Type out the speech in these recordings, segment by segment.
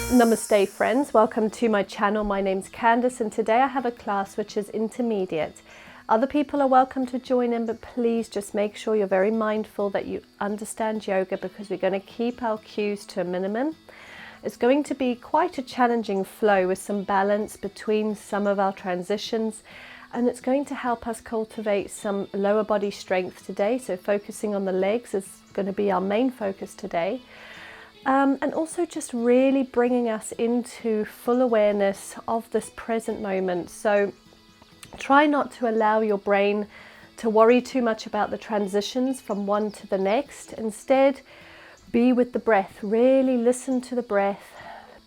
Namaste friends, welcome to my channel. My name's Candace and today I have a class which is intermediate. Other people are welcome to join in, but please just make sure you're very mindful that you understand yoga because we're going to keep our cues to a minimum. It's going to be quite a challenging flow with some balance between some of our transitions, and it's going to help us cultivate some lower body strength today. So focusing on the legs is going to be our main focus today. And also just really bringing us into full awareness of this present moment. So try not to allow your brain to worry too much about the transitions from one to the next. Instead, be with the breath. Really listen to the breath.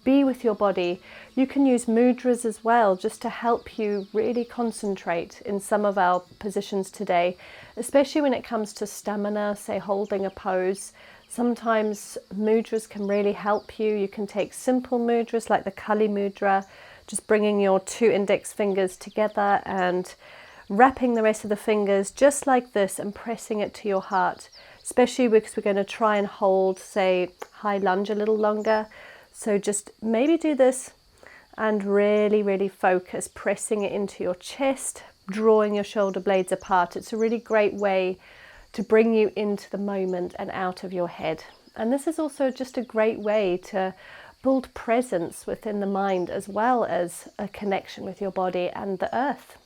Be with your body. You can use mudras as well just to help you really concentrate in some of our positions today, especially when it comes to stamina, say holding a pose. Sometimes mudras can really help you. You can take simple mudras like the Kali mudra, just bringing your two index fingers together and wrapping the rest of the fingers just like this and pressing it to your heart, especially because we're going to try and hold, say, high lunge a little longer. So just maybe do this and really focus, pressing it into your chest, drawing your shoulder blades apart. It's a really great way to bring you into the moment and out of your head. And this is also just a great way to build presence within the mind as well as a connection with your body and the earth.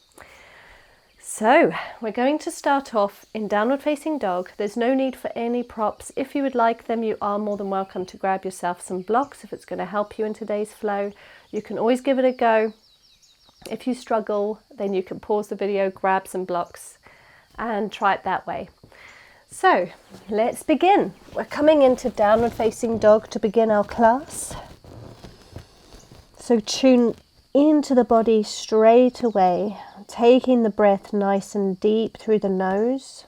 So we're going to start off in downward facing dog. There's no need for any props. If you would like them, you are more than welcome to grab yourself some blocks if it's going to help you in today's flow. You can always give it a go. If you struggle, then you can pause the video, grab some blocks and try it that way. So let's begin. We're coming into downward facing dog to begin our class. So tune into the body straight away, taking the breath nice and deep through the nose.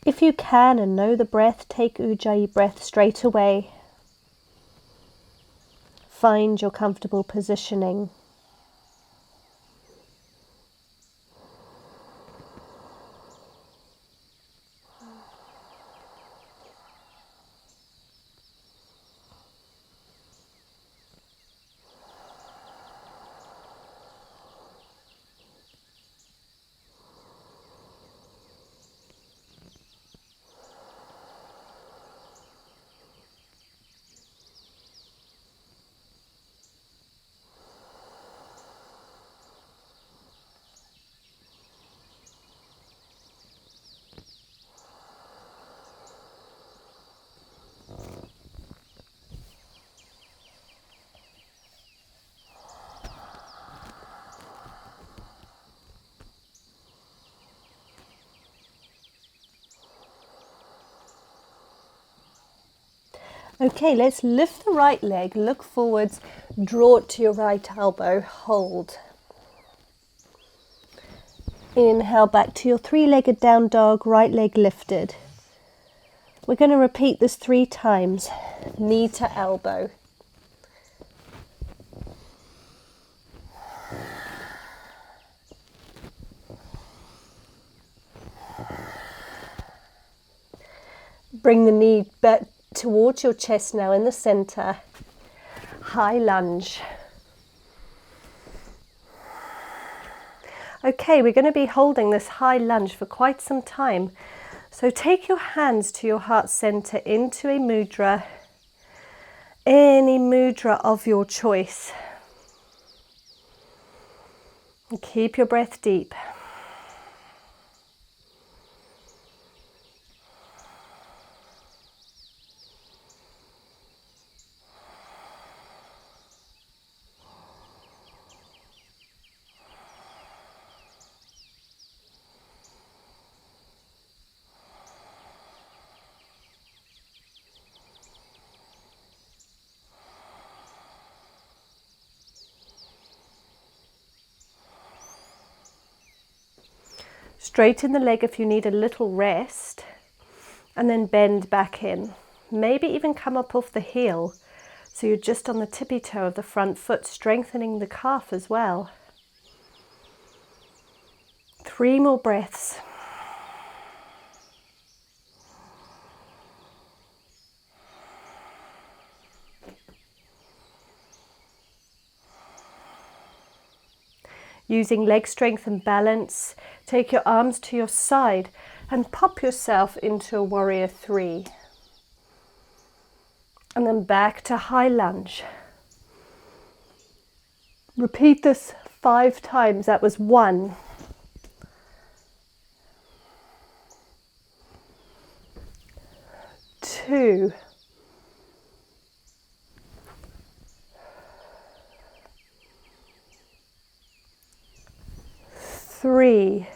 If you can and know the breath, take Ujjayi breath straight away. Find your comfortable positioning. Okay, let's lift the right leg, look forwards, draw it to your right elbow, hold. Inhale back to your three-legged down dog, right leg lifted. We're going to repeat this 3 times, knee to elbow. Bring the knee back towards your chest now in the center. High lunge. Okay, we're going to be holding this high lunge for quite some time. So take your hands to your heart center into a mudra, any mudra of your choice. And keep your breath deep. Straighten the leg if you need a little rest, and then bend back in. Maybe even come up off the heel, so you're just on the tippy toe of the front foot, strengthening the calf as well. 3 more breaths. Using leg strength and balance, take your arms to your side and pop yourself into a warrior three. And then back to high lunge. Repeat this 5 times. That was 1. 2. 3.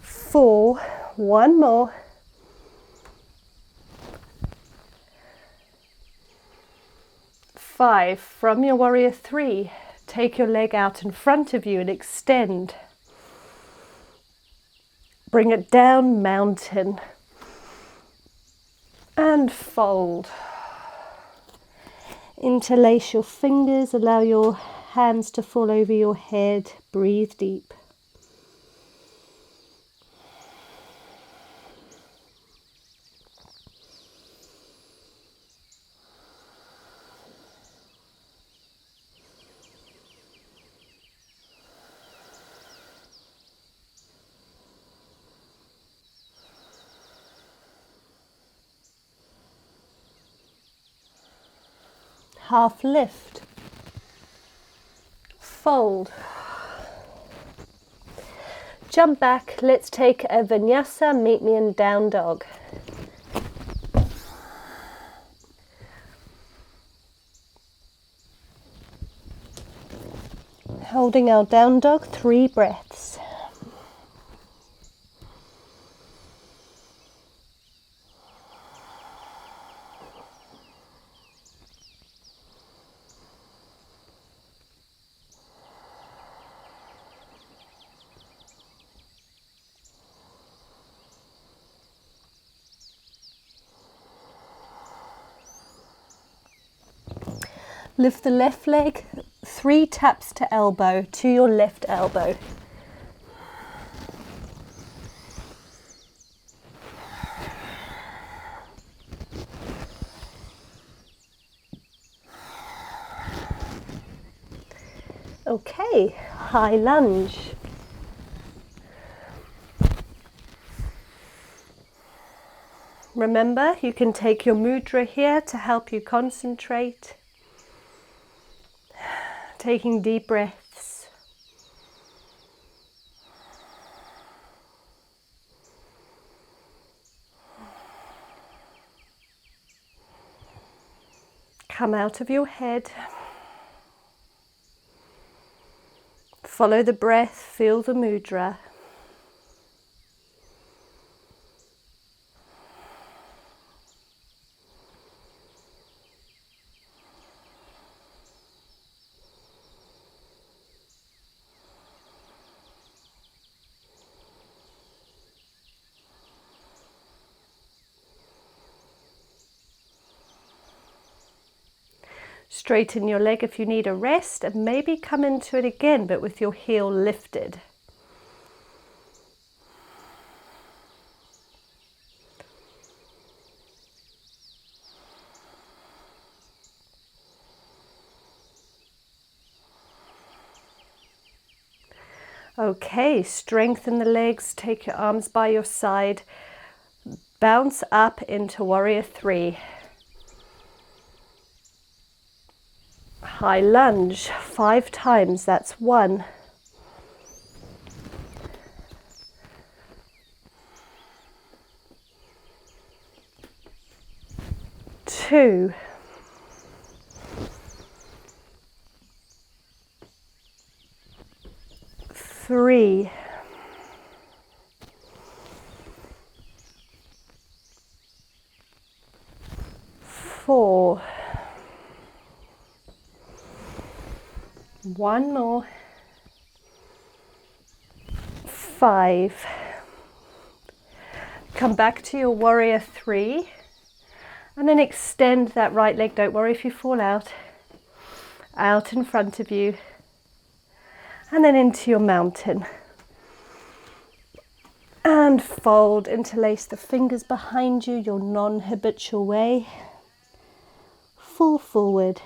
4. One more. 5. From your warrior three, take your leg out in front of you and extend. Bring it down, mountain. And fold. Interlace your fingers, allow your hands to fall over your head. Breathe deep. Half lift, fold, jump back. Let's take a vinyasa, meet me in down dog. Holding our down dog, 3 breaths. Lift the left leg, 3 taps to elbow, to your left elbow. Okay, high lunge. Remember, you can take your mudra here to help you concentrate. Taking deep breaths. Come out of your head. Follow the breath, feel the mudra. Straighten your leg if you need a rest, and maybe come into it again, but with your heel lifted. Okay, strengthen the legs, take your arms by your side, bounce up into warrior three. High lunge, 5 times, that's 1. 2. 3. 4. 1 more. 5. Come back to your warrior three and then extend that right leg. Don't worry if you fall out in front of you, and then into your mountain. And fold, interlace the fingers behind you, your non-habitual way. fall forward.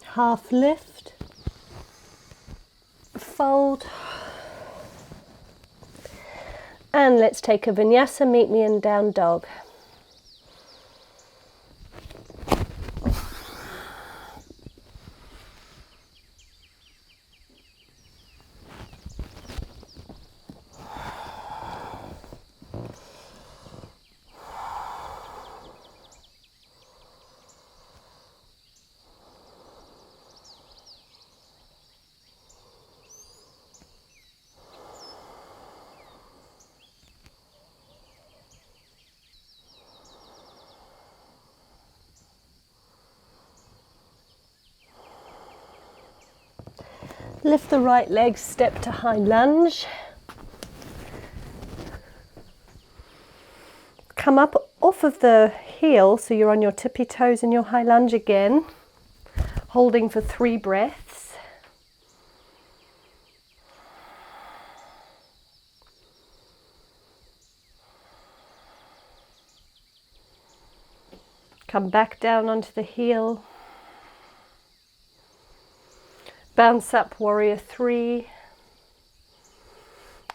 Half lift, fold, and let's take a vinyasa, meet me in down dog. Lift the right leg, step to high lunge. Come up off of the heel, so you're on your tippy toes in your high lunge again, holding for 3 breaths. Come back down onto the heel. Bounce up, warrior 3.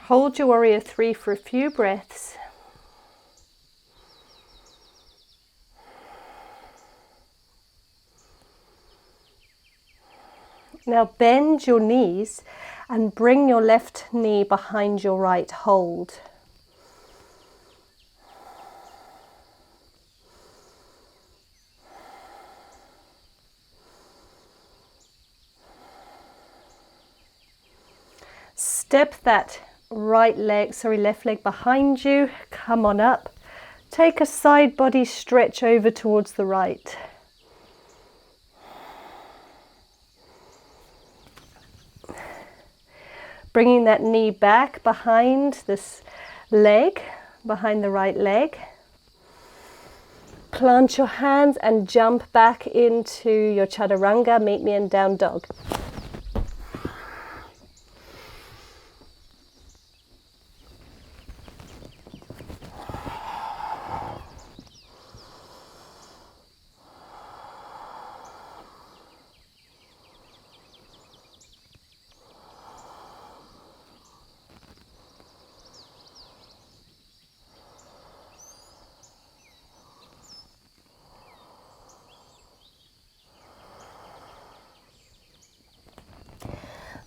Hold your warrior 3 for a few breaths. Now bend your knees and bring your left knee behind your right. Hold. Step that left leg behind you, come on up. Take a side body stretch over towards the right. Bringing that knee back behind this leg, behind the right leg. Plant your hands and jump back into your chaturanga, meet me in down dog.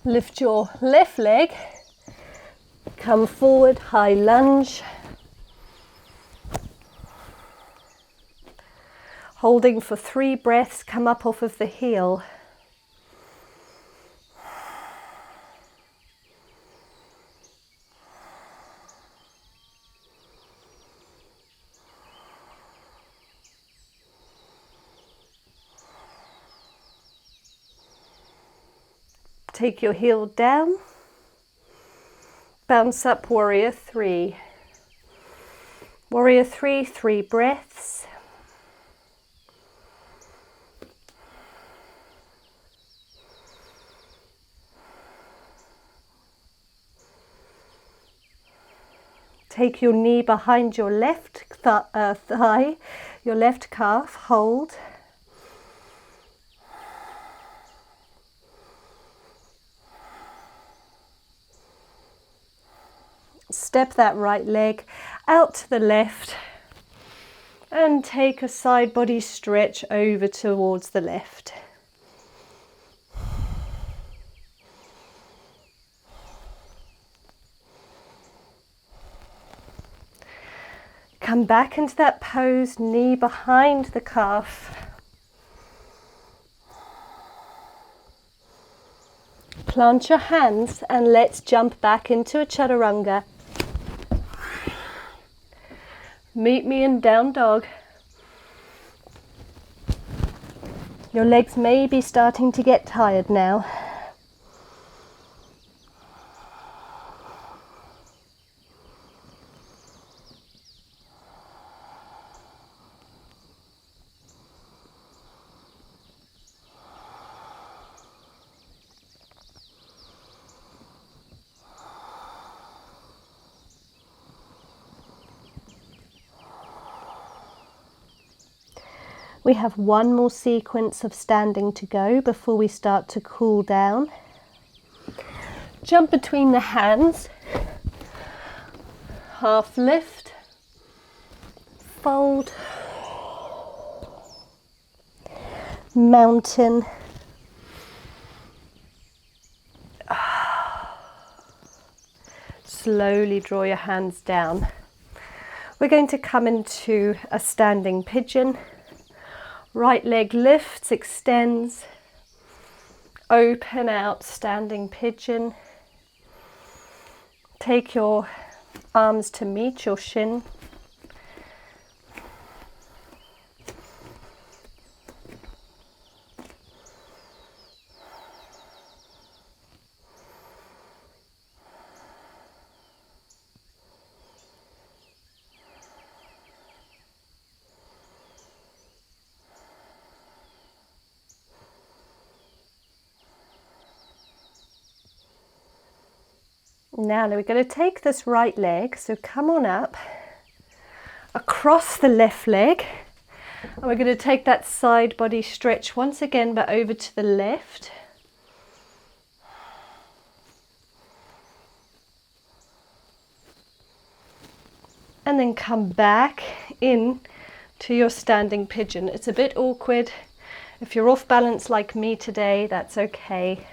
Lift your left leg, come forward, high lunge. Holding for 3 breaths, come up off of the heel. Take your heel down, bounce up, warrior 3. Warrior 3, 3 breaths. Take your knee behind your left thigh, your left calf, hold. Step that right leg out to the left and take a side body stretch over towards the left. Come back into that pose, knee behind the calf. Plant your hands and let's jump back into a chaturanga. Meet me in down dog. Your legs may be starting to get tired now. We have one more sequence of standing to go before we start to cool down. Jump between the hands, half lift, fold, mountain, slowly draw your hands down. We're going to come into a standing pigeon. Right leg lifts, extends, open out, standing pigeon. Take your arms to meet your shin. Now we're going to take this right leg, so come on up, across the left leg, and we're going to take that side body stretch once again, but over to the left. And then come back in to your standing pigeon. It's a bit awkward. If you're off balance like me today, that's okay.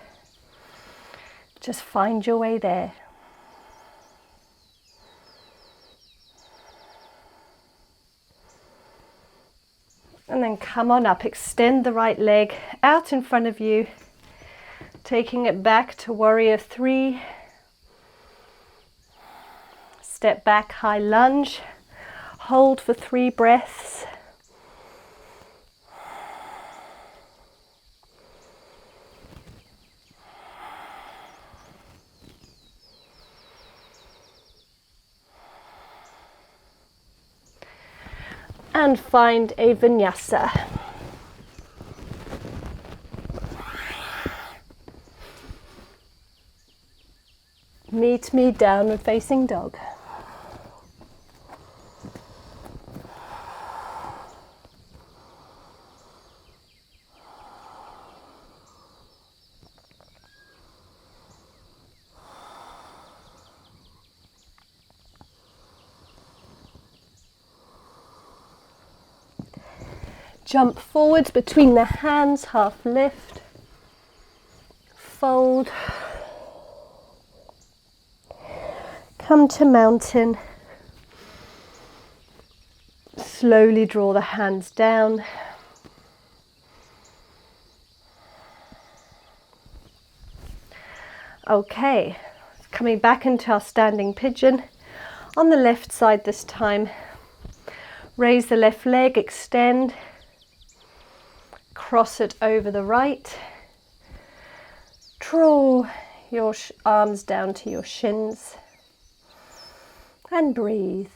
Just find your way there. And then come on up, extend the right leg out in front of you, taking it back to warrior three. Step back, high lunge, hold for 3 breaths. And find a vinyasa. Meet me downward facing dog. Jump forwards between the hands, half lift, fold, come to mountain, slowly draw the hands down, okay, coming back into our standing pigeon, on the left side this time, raise the left leg, extend, cross it over the right, draw your arms down to your shins and breathe.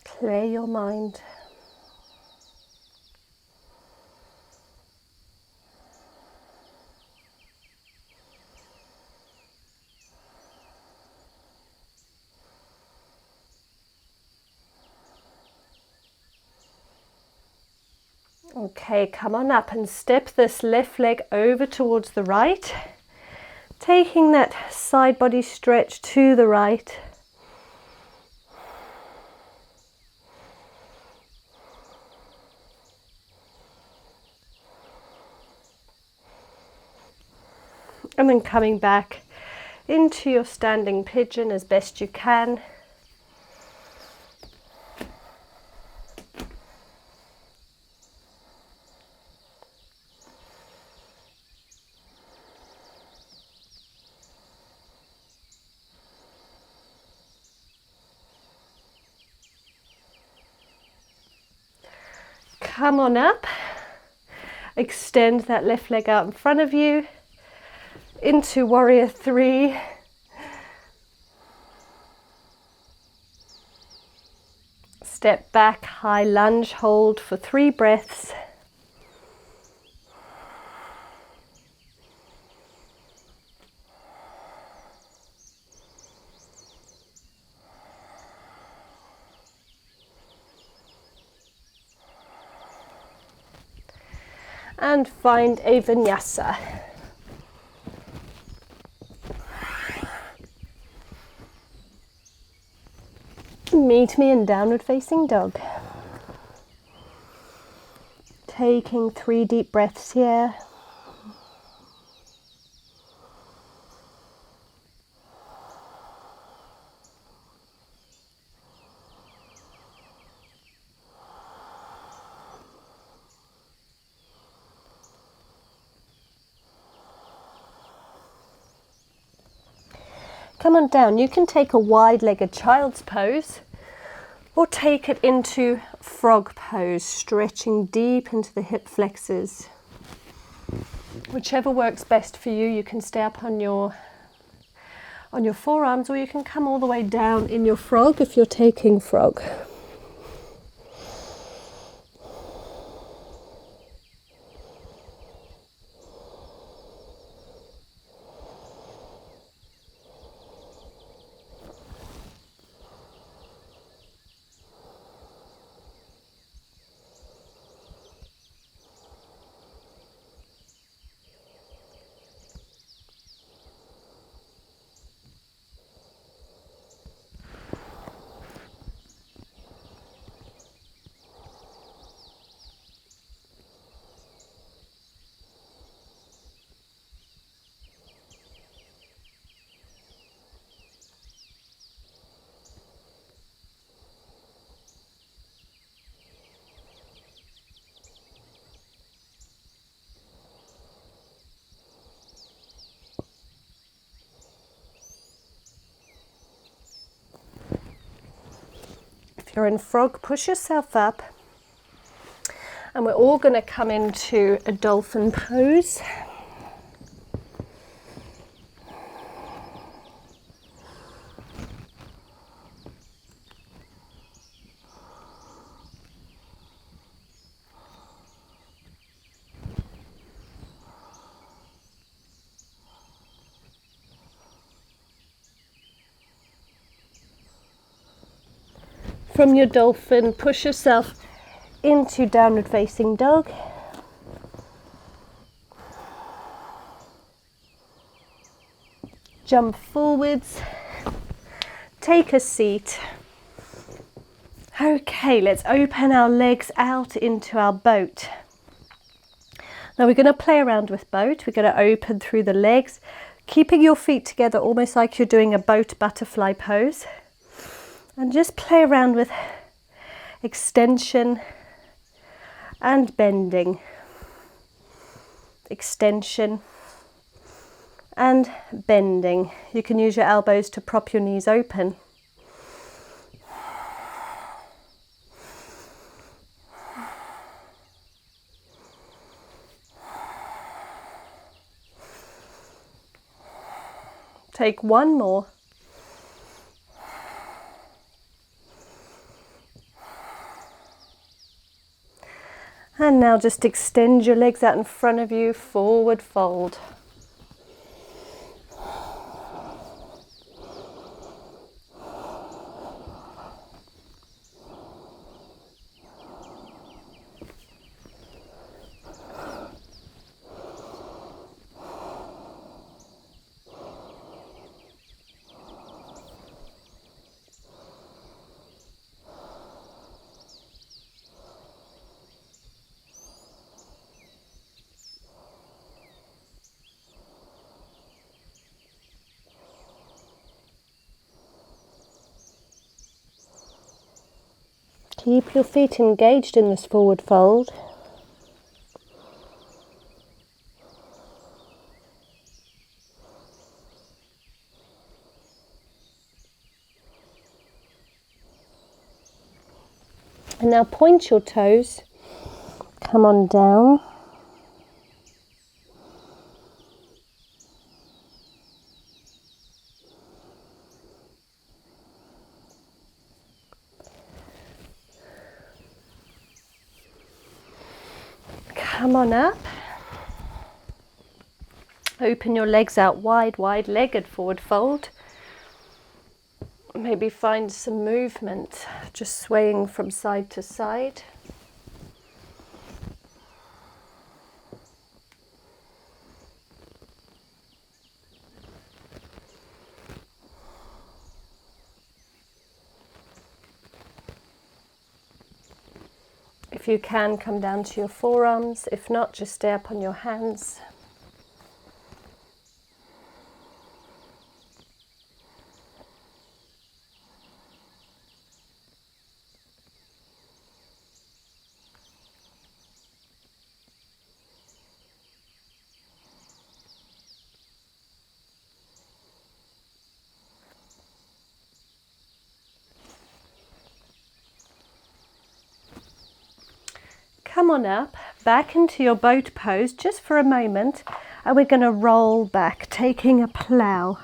Clear your mind. Okay, come on up and step this left leg over towards the right, taking that side body stretch to the right. And then coming back into your standing pigeon as best you can. Come on up, extend that left leg out in front of you, into warrior three. Step back, high lunge, hold for 3 breaths. and find a vinyasa. Meet me in downward facing dog. Taking 3 deep breaths here. Come on down. You can take a wide-legged child's pose or take it into frog pose, stretching deep into the hip flexors. Whichever works best for you. You can stay up on your forearms, or you can come all the way down in your frog if you're taking frog. If you're in frog, push yourself up, and we're all going to come into a dolphin pose. From your dolphin, push yourself into downward facing dog. Jump forwards, take a seat. Okay, let's open our legs out into our boat. Now we're going to play around with boat. We're going to open through the legs, keeping your feet together almost like you're doing a boat butterfly pose. And just play around with extension and bending. Extension and bending. You can use your elbows to prop your knees open. Take one more. And now just extend your legs out in front of you, forward fold. Keep your feet engaged in this forward fold. And now point your toes, come on down. Come on up. Open your legs out wide, wide-legged forward fold. Maybe find some movement, just swaying from side to side. you can, come down to your forearms. If not, just stay up on your hands. Come on up, back into your boat pose just for a moment, and we're going to roll back, taking a plough.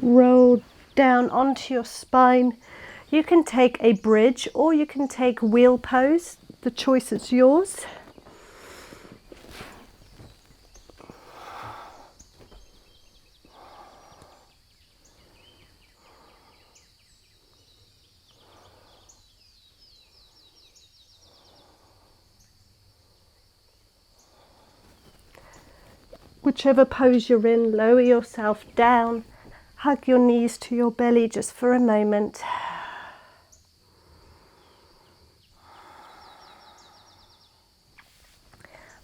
Roll down onto your spine. You can take a bridge or you can take wheel pose. The choice is yours. Whichever pose you're in, lower yourself down. Hug your knees to your belly just for a moment.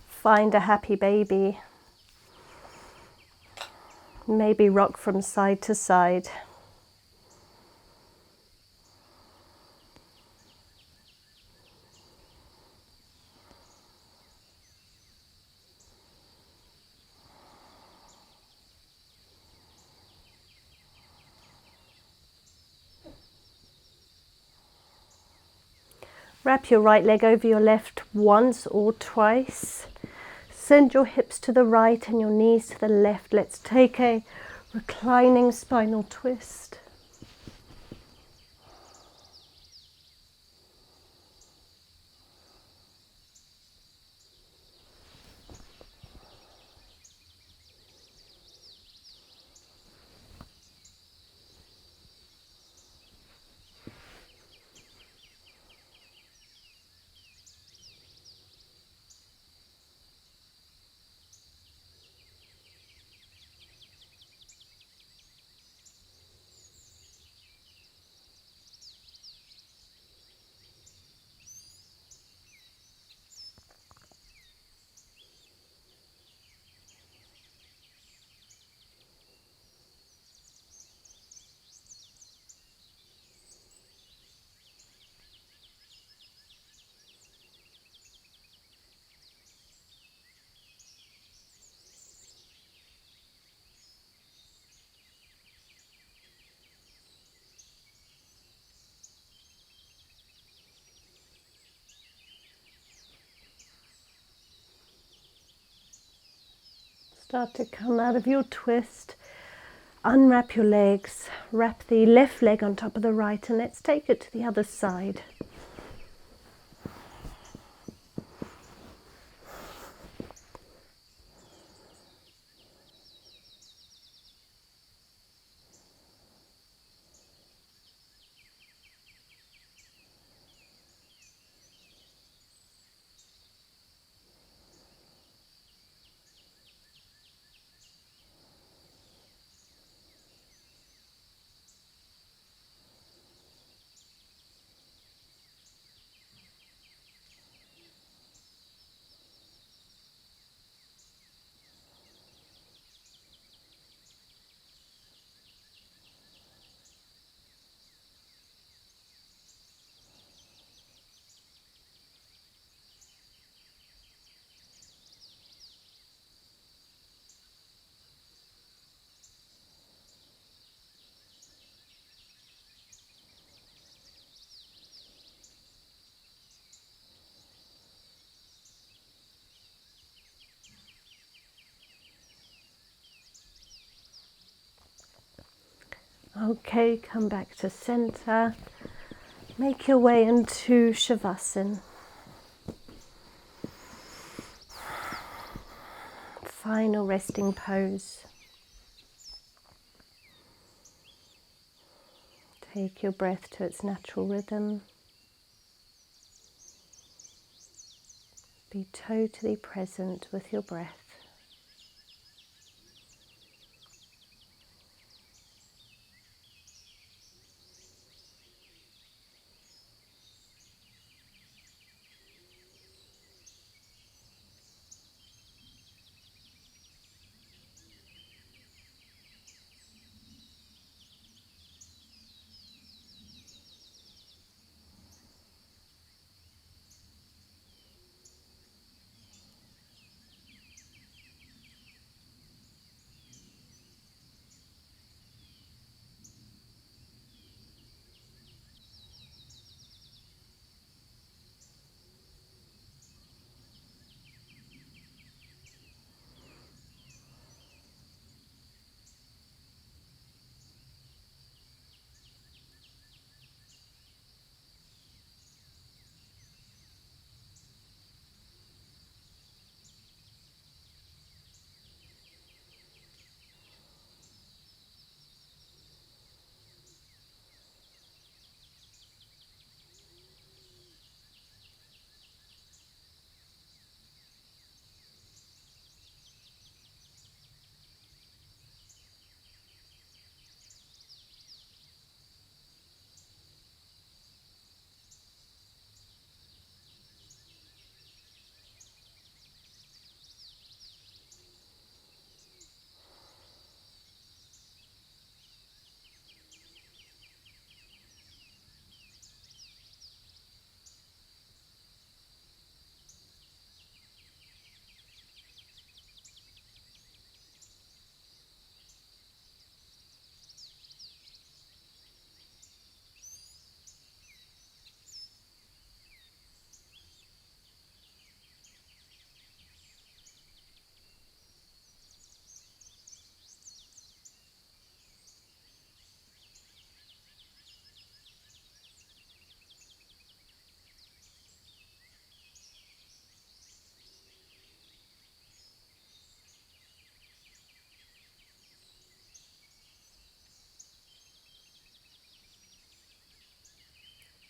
Find a happy baby. Maybe rock from side to side. Wrap your right leg over your left once or twice. Send your hips to the right and your knees to the left. Let's take a reclining spinal twist. Start to come out of your twist. Unwrap your legs. Wrap the left leg on top of the right, and let's take it to the other side. Okay, come back to center. Make your way into Savasana. final resting pose. Take your breath to its natural rhythm. Be totally present with your breath.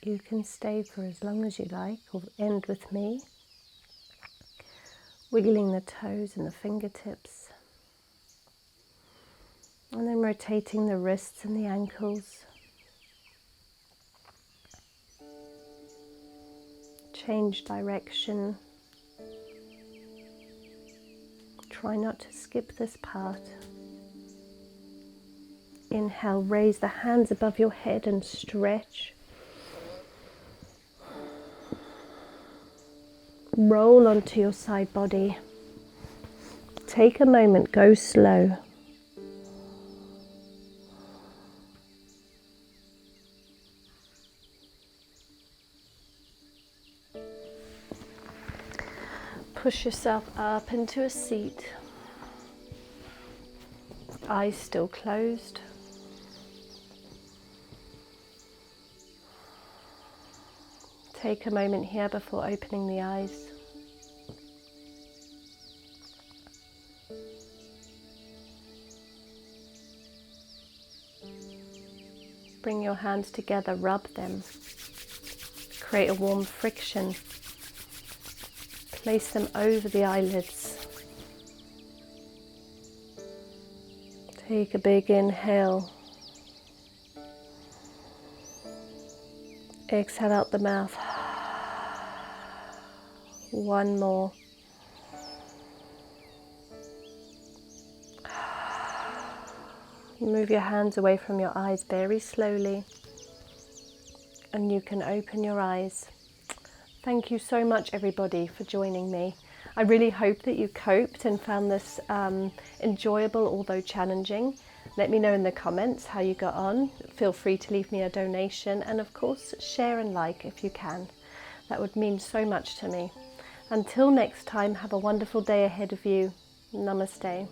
You can stay for as long as you like, or end with me, wiggling the toes and the fingertips, and then rotating the wrists and the ankles. Change direction. Try not to skip this part. Inhale, raise the hands above your head and stretch. Roll onto your side body. Take a moment, go slow. Push yourself up into a seat. Eyes still closed. Take a moment here before opening the eyes. Bring your hands together, rub them. Create a warm friction. Place them over the eyelids. Take a big inhale. Exhale out the mouth. One more. Move your hands away from your eyes very slowly, and you can open your eyes. Thank you so much, everybody, for joining me. I really hope that you coped and found this enjoyable, although challenging. Let me know in the comments how you got on. Feel free to leave me a donation, and of course, share and like if you can. That would mean so much to me. Until next time, have a wonderful day ahead of you. Namaste.